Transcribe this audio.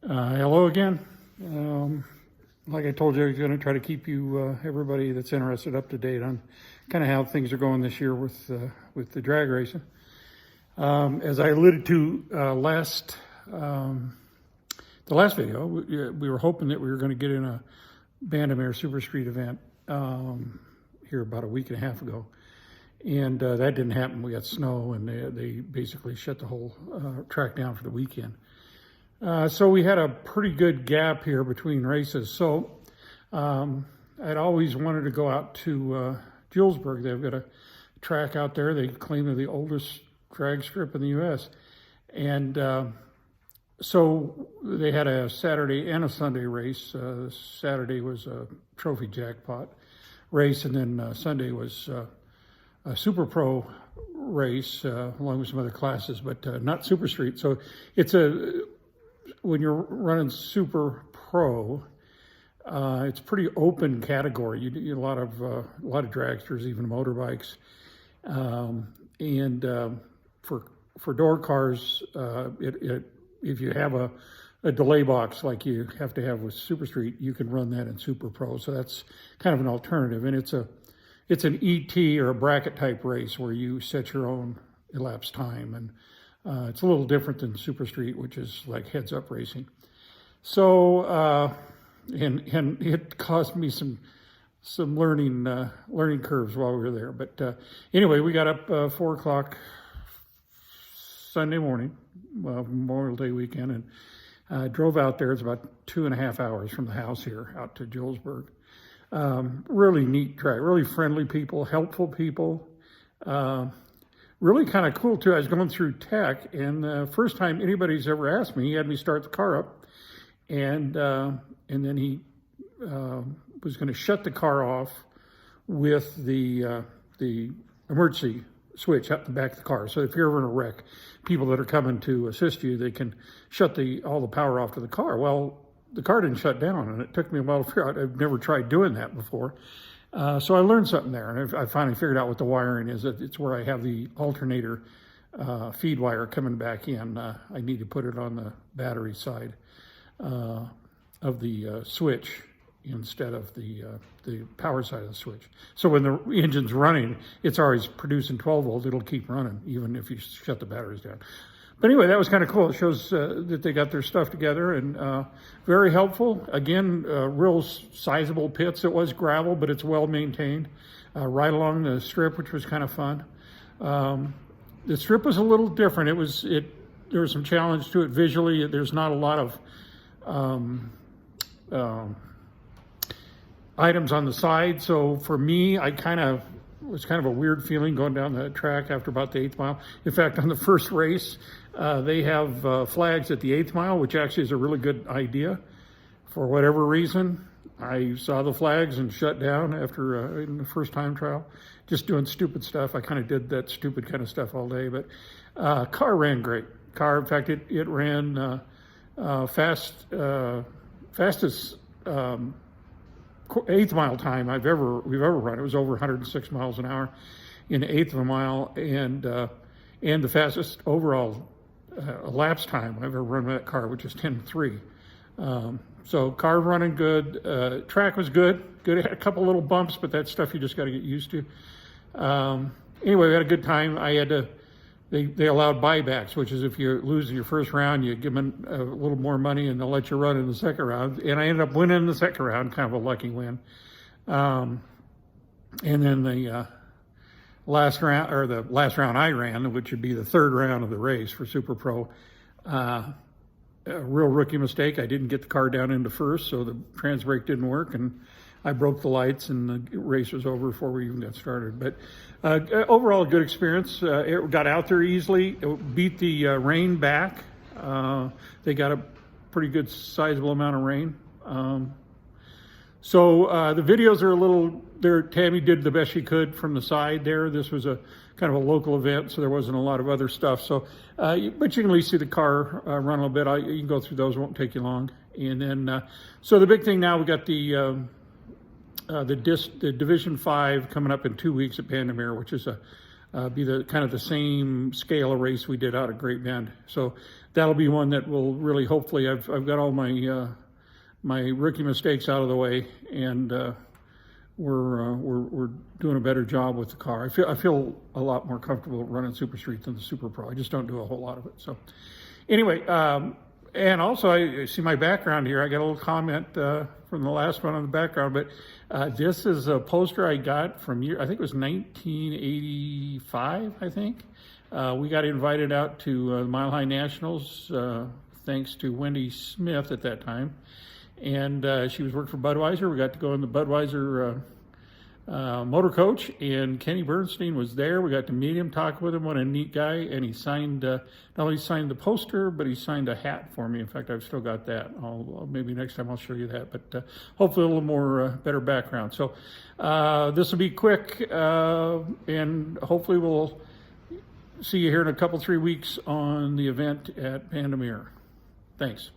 Hello again. Like I told you, I was going to try to keep you, everybody that's interested, up to date on kind of how things are going this year with the drag racing. As I alluded to the last video, we were hoping that we were going to get in a Bandamere Super Street event here about a week and a half ago, and that didn't happen. We got snow, and they basically shut the whole track down for the weekend. So we had a pretty good gap here between races. So I'd always wanted to go out to Julesburg. They've got a track out there. They claim they're the oldest drag strip in the U.S. And so they had a Saturday and a Sunday race. Saturday was a trophy jackpot race, and then Sunday was a Super Pro race along with some other classes, but not Super Street. So it's when you're running Super Pro, it's a pretty open category. You do a lot of dragsters, even motorbikes, and for door cars, if you have a delay box like you have to have with Super Street, you can run that in Super Pro. So that's kind of an alternative, and it's an ET or a bracket type race where you set your own elapsed time, and it's a little different than Super Street, which is like heads up racing. So and it caused me some learning curves while we were there. But anyway, we got up 4 o'clock Sunday morning, Memorial Day weekend, and drove out there. It's about 2.5 hours from the house here out to Julesburg. Really neat track, really friendly people, helpful people. Really kind of cool too. I was going through tech, and the first time anybody's ever asked me, he had me start the car up, and then he was going to shut the car off with the emergency switch up the back of the car. So if you're ever in a wreck, people that are coming to assist you, they can shut all the power off to the car. Well, the car didn't shut down, and it took me a while to figure out. I've never tried doing that before. So I learned something there, and I finally figured out what the wiring is. It's where I have the alternator feed wire coming back in. I need to put it on the battery side of the switch instead of the power side of the switch. So when the engine's running, it's always producing 12 volt. It'll keep running even if you shut the batteries down. But anyway, that was kind of cool. It shows that they got their stuff together, and very helpful. Again, real sizable pits. It was gravel, but it's well maintained. Right along the strip, which was kind of fun. The strip was a little different. There was some challenge to it visually. There's not a lot of items on the side. So for me, it was kind of a weird feeling going down the track after about the 8th mile. In fact, on the first race, they have flags at the 8th mile, which actually is a really good idea. For whatever reason, I saw the flags and shut down after in the first time trial, just doing stupid stuff. I kind of did that stupid kind of stuff all day, but car ran great. In fact, it ran fastest 8th mile time we've ever run. It was over 106 miles an hour in the 8th of a mile, and the fastest overall elapsed time I've ever run with that car, which is 10:3. So car running good. Track was good. It had a couple little bumps, but that's stuff you just got to get used to. Anyway, we had a good time. They allowed buybacks, which is if you lose in your first round, you give them a little more money and they'll let you run in the second round. And I ended up winning in the second round, kind of a lucky win. And then the last round I ran, which would be the third round of the race for Super Pro, a real rookie mistake. I didn't get the car down into first, so the trans brake didn't work, and I broke the lights, and the race was over before we even got started. But overall, a good experience. It got out there easily. It beat the rain back. They got a pretty good sizable amount of rain. So the videos are a little there. Tammy did the best she could from the side there. This was a kind of a local event, so there wasn't a lot of other stuff. So, but you can at least see the car run a little bit. You can go through those. It won't take you long. And then, so the big thing now, we got the Division 5 coming up in 2 weeks at Bandamere, which is a be the kind of the same scale of race we did out at Great Bend. So that'll be one that will really, hopefully, I've got all my my rookie mistakes out of the way, and we're doing a better job with the car. I feel a lot more comfortable running Super Street than the Super Pro. I just don't do a whole lot of it. So anyway, and also I see my background here. I got a little comment from the last one on the background, but this is a poster I got from I think it was 1985, I think. We got invited out to the Mile High Nationals, thanks to Wendy Smith at that time. And she was working for Budweiser. We got to go in the Budweiser motor coach, and Kenny Bernstein was there. We got to meet him, talk with him. What a neat guy. And he signed, not only signed the poster, but he signed a hat for me. In fact, I've still got that. Maybe next time I'll show you that, but hopefully a little more better background. So this will be quick, and hopefully we'll see you here in a couple, 3 weeks on the event at Bandamere. Thanks.